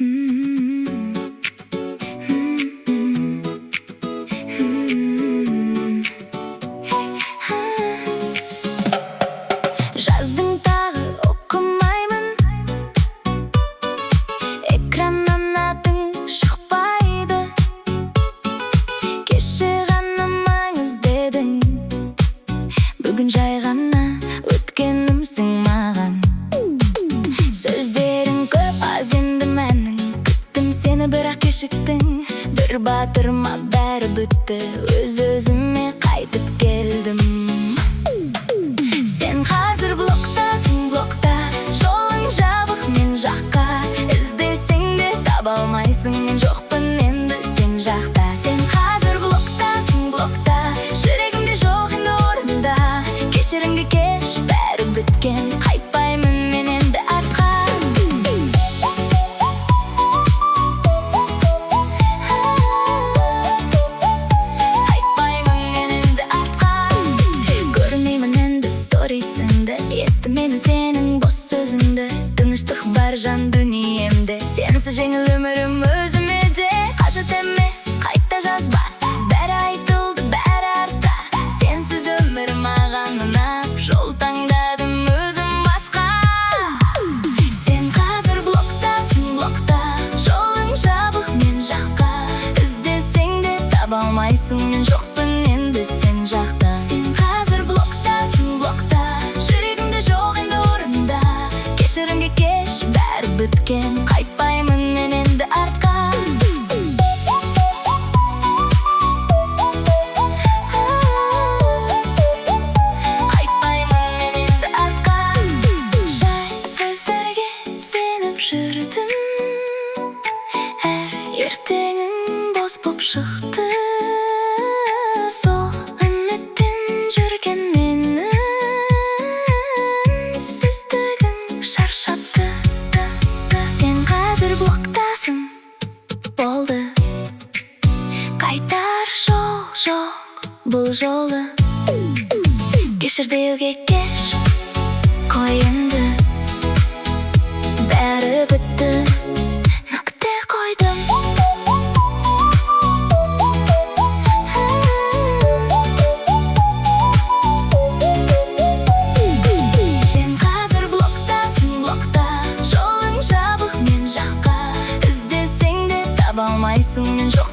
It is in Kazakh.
Жаздың тағы оқымаймын, экраннан атың шықпайды. Кеше ғана маңыз дедің, бүгін жай ғана өткенімсің маған. Сөздерің көп, аз енді мәнің, күттім сені бірақ кешіктің. Бір батырма бәрі бітті, өз-өзіме қайтып келдім. Сен қазір блоктасың, блокта, жолың жабық мен жаққа. Іздесең де таба алмайсың, мен жоқпын енді сен жақта. Сен қазір блоктасың, блокта, жүрегімде жоқ енді орында. Кешірімге кеш, бәрі біткен, қайтпаймын мен енді артқа. Естімеймін сенің бос сөзіңді, тыныштық бар жан дүниемде. Сенсіз жеңіл өмірім өзіме де қажет емес, қайта жазба. Бәрі айтылды, бәрі артта. Сенсіз өмір маған ұнап, жол таңдадым өзім басқа. Сен қазір блоктасың, блокта, жолың жабық мен жаққа. Іздесең де таба алмайсың, мен жоқпын енді сен жақта. Сен қазір блоктасың, блокта, жоқ енді орында. Кешірімге кеш, бәрі біткен, қайтпаймын мен енді артқа. Қайтпаймын мен енді артқа. Жай сөздерге сеніп жүрдім, әр ертеңің бос боп шықты. Сол үмітпен жүрген мені шаршатты. Сен қазір блоктасың, болды. Қайтар жол жоқ бұл жолы. Кешір деуге кеш, қой енді. Бәрі бітті, нүкте қойдым. Таба алмайсың, мен жоқ